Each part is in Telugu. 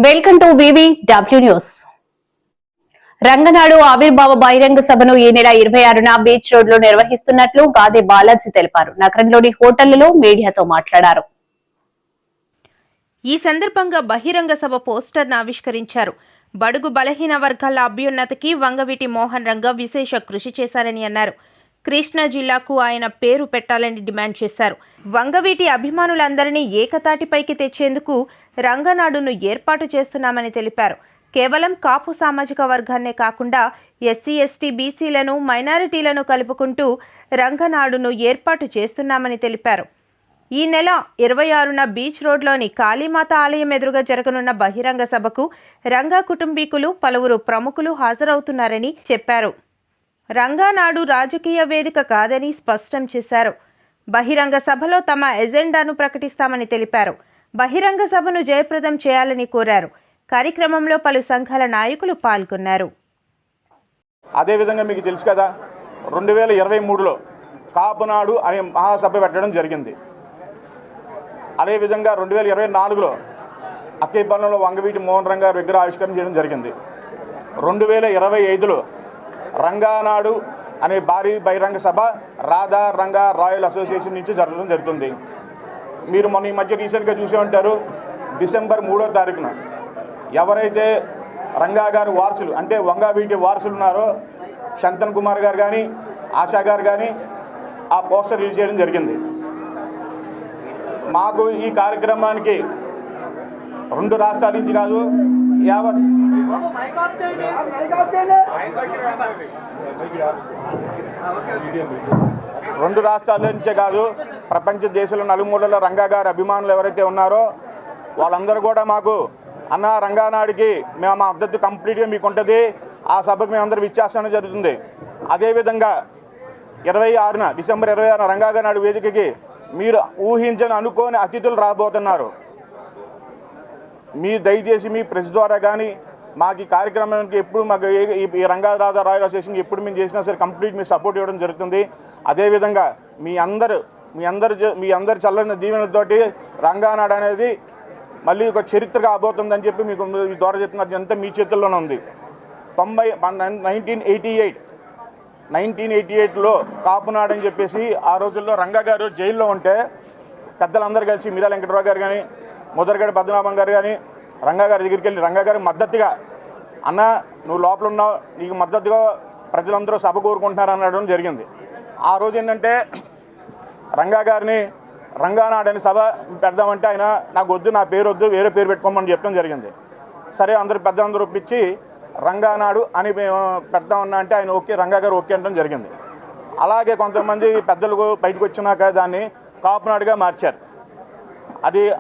Welcome to VVW news. రంగనాడు ఆవిర్భావ బహిరంగ సభను ఈ నెల 26న బీచ్ రోడ్ లో నిర్వహిస్తున్నట్లు గాదే బాలాజీ తెలిపారు. నగరంలోని హోటళ్లలో మీడియాతో మాట్లాడారు. ఈ సందర్భంగా బహిరంగ సభ పోస్టర్ను ఆవిష్కరించారు. బడుగు బలహీన వర్గాల అభ్యున్నతికి వంగవీటి మోహన్ రంగ విశేష కృషి చేశారని అన్నారు. కృష్ణా జిల్లాకు ఆయన పేరు పెట్టాలని డిమాండ్ చేశారు. వంగవీటి అభిమానులందరినీ ఏకతాటిపైకి తెచ్చేందుకు రంగనాడును ఏర్పాటు చేస్తున్నామని తెలిపారు. కేవలం కాపు సామాజిక వర్గాన్నే కాకుండా ఎస్సీ, ఎస్టీ, బీసీలను, మైనారిటీలను కలుపుకుంటూ రంగనాడును ఏర్పాటు చేస్తున్నామని తెలిపారు. ఈ నెల 26న బీచ్ రోడ్లోని కాళీమాత ఆలయం ఎదురుగా జరగనున్న బహిరంగ సభకు రంగా కుటుంబీకులు, పలువురు ప్రముఖులు హాజరవుతున్నారని చెప్పారు. రంగనాడు రాజకీయ వేదిక కాదని స్పష్టం చేశారు. బహిరంగ సభలో తమ ఎజెండాను ప్రకటిస్తామని తెలిపారు. బహిరంగ సభను జయప్రదం చేయాలని కోరారు. కార్యక్రమంలో పలు సంఘాల నాయకులు పాల్గొన్నారు. అదేవిధంగా మీకు తెలుసు కదా, 2023లో కాపునాడు అనే మహాసభ పెట్టడం జరిగింది. అదేవిధంగా 2024లో అక్కేపాలెంలో వంగవీటి మోహన్ రంగ విగ్రహ ఆవిష్కరణ చేయడం జరిగింది. 2025లో రంగానాడు అనే భారీ బహిరంగ సభ రాధా రంగా రాయల్ అసోసియేషన్ నుంచి జరగడం జరుగుతుంది. మీరు మొన్న ఈ మధ్య రీసెంట్గా చూసే ఉంటారు. డిసెంబర్ 3వ తారీఖున ఎవరైతే రంగా గారు వారసులు అంటే వంగవీటి వారసులు ఉన్నారో శంతన్ కుమార్ గారు కానీ, ఆశా గారు కానీ ఆ పోస్టర్ రిలీజ్ చేయడం జరిగింది. మాకు ఈ కార్యక్రమానికి 2 రాష్ట్రాల నుంచి కాదు, యావత్ 2 రాష్ట్రాల నుంచే కాదు, ప్రపంచ దేశంలో నలుమూలలో రంగా గారి అభిమానులు ఎవరైతే ఉన్నారో వాళ్ళందరూ కూడా మాకు అన్న రంగానాడికి మేము మా మద్దతు కంప్లీట్గా మీకు ఉంటుంది, ఆ సభకు మేము అందరూ విచ్చేస్తానని జరుగుతుంది. అదేవిధంగా 26న డిసెంబర్ 26న రంగా నాడు వేదికకి మీరు ఊహించని అనుకోని అతిథులు రాబోతున్నారు. మీ దయచేసి మీ ప్రెస్ ద్వారా కానీ మాకు ఈ కార్యక్రమానికి ఎప్పుడు మాకు ఈ రంగా రాధా రాయల్ అసోసియేషన్ ఎప్పుడు మేము చేసినా సరే కంప్లీట్ మీ సపోర్ట్ ఇవ్వడం జరుగుతుంది. అదేవిధంగా మీ అందరి చల్లని దీవెనతోటి రంగానాడు అనేది మళ్ళీ ఒక చరిత్ర కాబోతుందని చెప్పి మీకు ఈ ద్వారా చెప్తున్నది అంతా మీ చేతుల్లోనే ఉంది. 1988లో కాపునాడు అని చెప్పేసి ఆ రోజుల్లో రంగా గారు జైల్లో ఉంటే పెద్దలందరూ కలిసి మీరా వెంకటరావు గారు కానీ, ముదరగడ పద్మనాభం గారు కానీ రంగా గారి దగ్గరికి వెళ్ళి రంగా గారికి మద్దతుగా అన్న నువ్వు లోపల ఉన్నావు, నీకు మద్దతుగా ప్రజలందరూ సభ కోరుకుంటున్నారు అనడం జరిగింది. ఆ రోజు ఏంటంటే రంగా గారిని రంగానాడు అనే సభ పెడదామంటే ఆయన నాకు వద్దు, నా పేరు వద్దు, వేరే పేరు పెట్టుకోమని చెప్పడం జరిగింది. సరే పెద్దలందరూ ఒప్పించి రంగానాడు అని పెడదామన్నా అంటే ఆయన ఓకే, రంగా గారు ఓకే అనడం జరిగింది. అలాగే కొంతమంది పెద్దలు బయటకు వచ్చినాక దాన్ని కాపునాడుగా మార్చారు.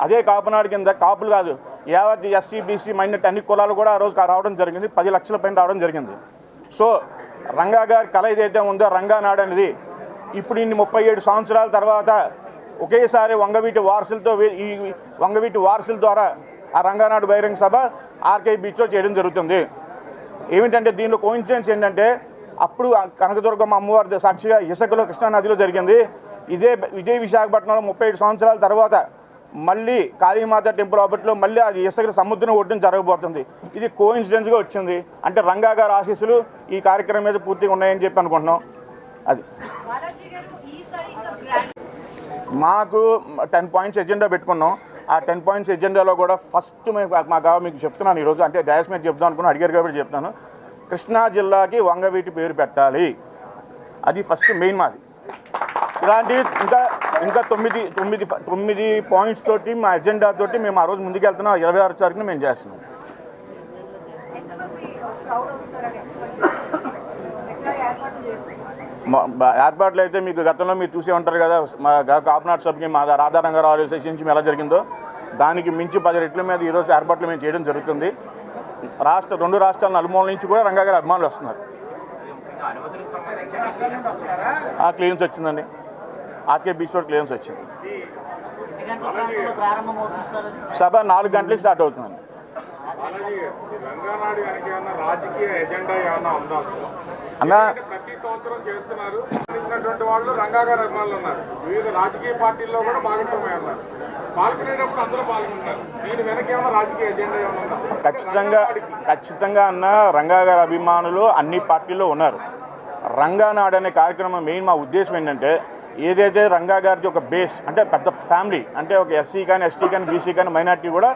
అదే కాపునాడు కింద కాపులు కాదు, యావత్ ఎస్సీ, బీసీ, మైనారిటీ అన్ని కులాలు కూడా ఆ రోజు రావడం జరిగింది. 10 లక్షల పైన రావడం జరిగింది. సో రంగా గారి కళ ఏదైతే ఉందో రంగానాడు అనేది ఇప్పుడు ఇన్ని 37 సంవత్సరాల తర్వాత ఒకేసారి వంగవీటి వారసుల ద్వారా ఆ రంగానాడు బహిరంగ సభ ఆర్కే బీచ్లో చేయడం జరుగుతుంది. ఏమిటంటే దీనిలో కోఇన్సిడెన్స్ ఏంటంటే అప్పుడు కనకదుర్గమ్మ అమ్మవారి సాక్షిగా ఇసుకలో కృష్ణానదిలో జరిగింది. ఇదే విశాఖపట్నంలో 37 సంవత్సరాల తర్వాత మళ్ళీ కాళీమాత టెంపుల్ ఆపట్లో మళ్ళీ అది ఇసుక సముద్రం ఒడ్డున జరగబోతుంది. ఇది కోఇన్సిడెన్స్గా వచ్చింది. అంటే రంగా గారి ఆశీస్సులు ఈ కార్యక్రమం మీద పూర్తిగా ఉన్నాయని చెప్పి అనుకుంటున్నాం. అది మాకు 10 పాయింట్స్ ఎజెండా పెట్టుకున్నాం. ఆ 10 పాయింట్స్ ఎజెండాలో కూడా ఫస్ట్ మీకు చెప్తున్నాను ఈరోజు, అంటే డయాస్ మీద చెప్తాను అనుకున్నాను, అడిగారు కాబట్టి చెప్తాను. కృష్ణా జిల్లాకి వంగవీటి పేరు పెట్టాలి, అది ఫస్ట్ మెయిన్ మాది. ఇలాంటివి ఇంకా 9 పాయింట్స్ తోటి మా ఎజెండా తోటి మేము ఆ రోజు ముందుకెళ్తున్నాం. 26 తారీఖున మేము చేస్తున్నాం. ఏర్పాట్లు అయితే మీకు గతంలో మీరు చూసే ఉంటారు కదా, మా కాపునాడు సభకి మా రాధా రంగా రాయల్ అసోసియేషన్ నుంచి ఎలా జరిగిందో దానికి మించి 10 రెట్ల మీద ఈరోజు ఏర్పాట్లు మేము చేయడం జరుగుతుంది. 2 రాష్ట్రాల నలుమూల నుంచి కూడా రంగా గారి అభిమానులు వస్తున్నారు. క్లియరెన్స్ వచ్చిందండి, ఆర్కే బీచ్ రోడ్ క్లియరెన్స్ వచ్చింది. సభ 4 గంటలకు స్టార్ట్ అవుతుందండి. అన్న ప్రతి సంవత్సరం చేస్తున్నారు. సంబంధించినటువంటి వాళ్ళు రంగా గారి అభిమానులు ఉన్నారు. వివిధ రాజకీయ పార్టీల్లో కూడా భాగస్వామ్యం ఉన్నారు. పాల్గొనేటప్పుడు అందరూ పాల్గొంటారు. దీని వెనక ఏమైనా రాజకీయ ఎజెండా ఏమైనా ఉందా? ఖచ్చితంగా అన్న రంగా గారి అభిమానులు అన్ని పార్టీల్లో ఉన్నారు. రంగానాడు అనే కార్యక్రమం మెయిన్ మా ఉద్దేశం ఏంటంటే ఏదైతే రంగా గారిది ఒక బేస్ అంటే పెద్ద ఫ్యామిలీ అంటే ఒక ఎస్సీ కానీ ఎస్టీ కానీ బీసీ కానీ మైనార్టీ కూడా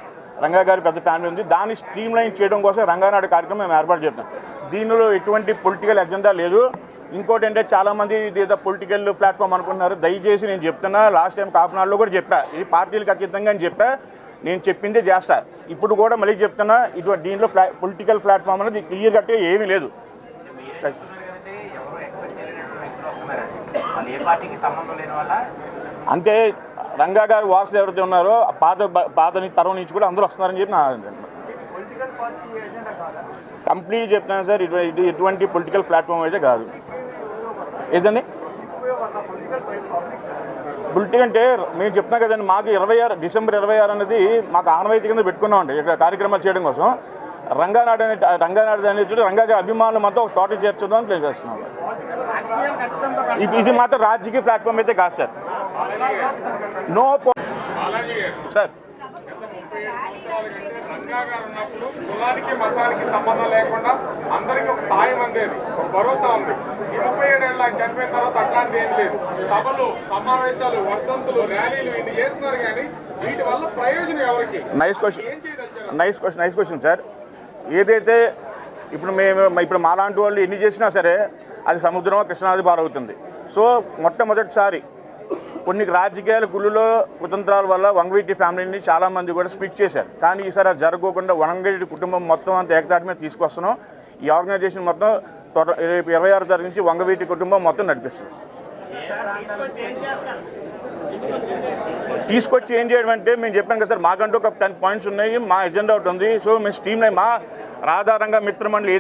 రంగా గారి పెద్ద ఫ్యామిలీ ఉంది. దాన్ని స్ట్రీమ్ లైన్ చేయడం కోసం రంగానాడు కార్యక్రమం మేము ఏర్పాటు చేస్తాం. దీనిలో ఎటువంటి పొలిటికల్ ఎజెండా లేదు. ఇంకోటి అంటే చాలామంది ఇదేదో పొలిటికల్ ప్లాట్ఫామ్ అనుకుంటున్నారు. దయచేసి నేను చెప్తున్నా, లాస్ట్ టైం కాపునాడులో కూడా చెప్పా, ఇది పార్టీలకు అతీతంగా అని చెప్పా, నేను చెప్పిందే చేస్తా. ఇప్పుడు కూడా మళ్ళీ చెప్తున్నా, ఇటువంటి దీంట్లో పొలిటికల్ ప్లాట్ఫామ్ అనేది క్లియర్ కట్గా ఏమీ లేదు. అంటే రంగా గారి వారసులు ఎవరైతే ఉన్నారో పాత తరం నుంచి కూడా అందరూ వస్తున్నారని చెప్పి నా కంప్లీట్ చెప్తాను సార్. ఇది ఎటువంటి పొలిటికల్ ప్లాట్ఫామ్ అయితే కాదు. ఏదండి పొలిటికల్ అంటే మేము చెప్తున్నాం కదండి, మాకు 26 డిసెంబర్ 26 అనేది మాకు ఆనవాయితీ కింద పెట్టుకున్నామండి ఇక్కడ కార్యక్రమాలు చేయడం కోసం. రంగానాడు అనేది రంగా గారి అభిమానులు మాత్రం ఒక చోట చేర్చడం అని ప్లేస్ చేస్తున్నాం. ఇది మాత్రం రాజకీయ ప్లాట్ఫామ్ అయితే కాదు సార్. No sir. రంగా గారు ఉన్నప్పుడు కులానికి మతానికి సంబంధం లేకుండా అందరికీ ఒక సాయం అందేది, ఒక భరోసా ఉంది. ఈ 37 ఏళ్ళు ఆయన చనిపోయిన తర్వాత అట్లాంటి ఏం లేదు. సభలు, సమావేశాలు, వర్ధంతులు, ర్యాలీలు ఇన్ని చేస్తున్నారు కానీ వీటి వల్ల ప్రయోజనం ఎవరికి? Nice question sir. ఏదైతే ఇప్పుడు మాలాంటి వాళ్ళు ఎన్ని చేసినా సరే అది సముద్రం కృష్ణాది పారవుతుంది. సో మొట్టమొదటిసారి కొన్ని రాజకీయాల గుళ్ళలో కుతంత్రాల వల్ల వంగవీటి ఫ్యామిలీని చాలామంది కూడా స్ప్లిట్ చేశారు. కానీ ఈసారి అది జరగకుండా వంగవీటి కుటుంబం మొత్తం అంత ఏకతాటి మీద తీసుకొస్తున్నాం. ఈ ఆర్గనైజేషన్ మొత్తం రేపు 26 తారీఖు నుంచి వంగవీటి కుటుంబం మొత్తం నడిపిస్తుంది. తీసుకొచ్చి ఏం చేయడం అంటే మేము చెప్పాం కదా సార్, మాకంటూ ఒక 10 పాయింట్స్ ఉన్నాయి, మా ఎజెండా ఒకటి ఉంది. సో మేము స్ట్రీమ్ లైన్ మా ఆధారంగా మిత్రమండలి